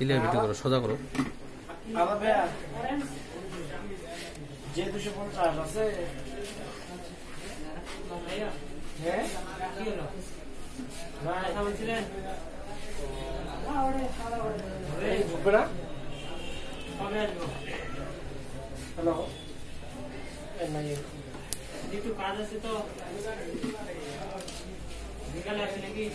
Clear video করো, সোজা করো। আমার ভাইয়া যে 250 আছে হ্যাঁ কি হলো না কথা বলছিলেন এই বুবরা কবে আসবো হ্যালো নাই একটু কাজ আছে তো বিকালে আসে নাকি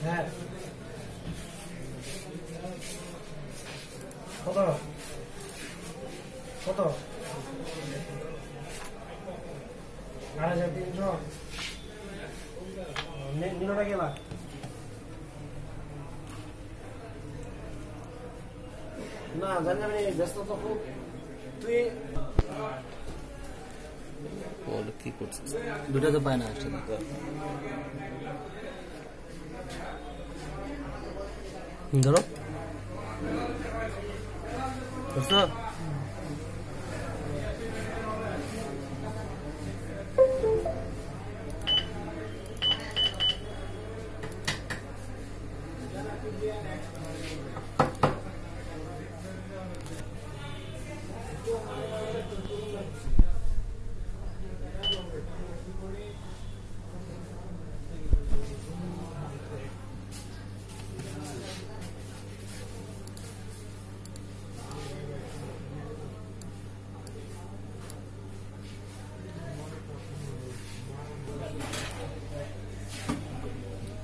হ্যাঁ কত কত 8300 নিলোটা গেলা না জানি আমি ব্যস্ত তো খুব তুই বল কি করছিস? দুটো তো পায় না আসলে। ধরো বুঝছো?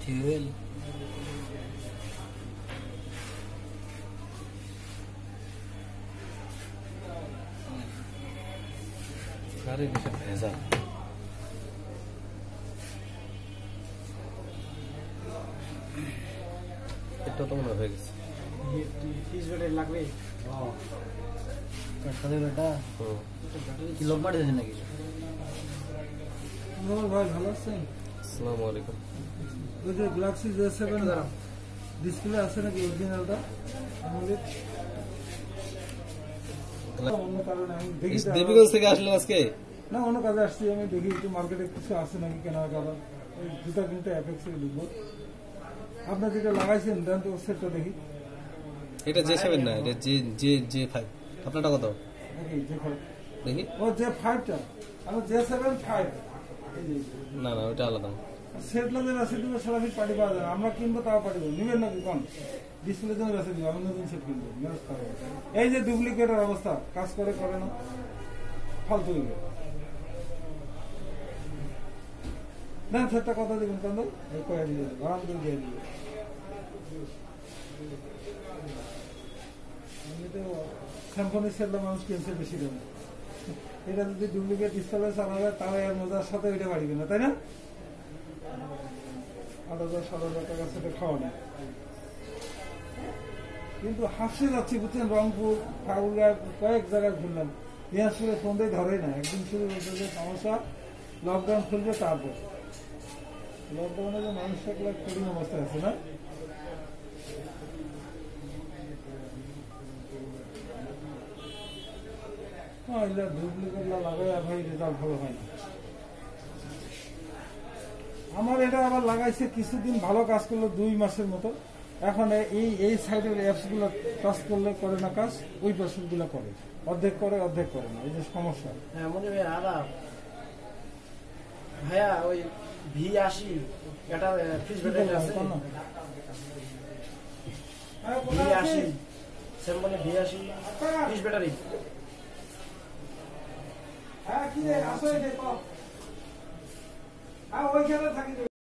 Fuel. Kare bisa beza. Itu to mone hoye geche. ফিস বেটে লাগবে কাটতে বেটা কি লোক মার দিয়েছে নাকি? নমস্কার ভাই, ভালো আছেন? আসসালামু আলাইকুম। ওই যে গ্যালাক্সি J7 ডিসপ্লে আছে নাকি অরিজিনালটা? আমাদের অন্য কারণে আমি দেখি দেবীগঞ্জ থেকে আসলেন আজকে? না, অন্য কাজে আসছি। আমি দেখি একটু মার্কেটে কিছু আছে নাকি কেনার কারণ ওই জুতা কিনতে অ্যাপেক্সে লিখবো। আপনার যেটা লাগাইছেন দেন তো সেটটা দেখি। এটা J7 না, এটা J5। আপনারটা কত? নাকি J5 দেখি। ও J5টা, আমার J7 5। না না, ওটা আলাদা। সেট লাগবে না, সেট সারা ফিট পার্টি পাওয়া যায়। আমরা কিনবো তাও পাঠিয়ে নিবেন নাকি কোন ডিসপ্লে জন্য বেঁচে দিব? আমি নতুন সেট কিনবো। এই যে ডুপ্লিকেটের অবস্থা, কাজ করে করে না, ফালতু হইবে। না সেটটা কথা দেখুন কেন এই করে দিয়ে আরাম করে দিয়ে দিবে। আমি তো স্যামসংয়ের সেটটা মানুষ কিনছে বেশি দামে। এটা যদি ডুপ্লিকেট ডিসপ্লে চালাবে তাহলে এর মজার সাথে ওইটা বাড়িবে না, তাই না? 8,000-7,000 টাকা সেটা খাওয়া নেই। কিন্তু হাসে যাচ্ছি বুঝছেন, রংপুর ঠাকুরগাঁ কয়েক জায়গায় ঘুরলাম, দিনাজপুরে ফোন দিয়ে ধরেই না। একদিন শুরু হয়েছে যে সমস্যা, লকডাউন খুলবে, তারপর লকডাউনে যে মানুষ থাকলে কঠিন অবস্থায় আছে না। হ্যাঁ, এগুলো ডুপ্লিকেট লাগাই ভাই রেজাল্ট ভালো হয় না। আমার এটা আবার লাগাইছে কিছুদিন ভালো কাজ করলো, 2 মাসের মতো। এখন এই সাইডের অ্যাপস গুলো কাজ করলে করে না কাজ, ওই পাশের গুলো করে, অর্ধেক করে অর্ধেক করে না, এই যে সমস্যা। হ্যাঁ মনে ভাই আলাপ ভাইয়া ওই V80 এটা ফিস বেটে আছে V80 সেমনে V80 ফিস ব্যাটারি। হ্যাঁ কি রে আসলে দেখো, ওইখানে থাকি।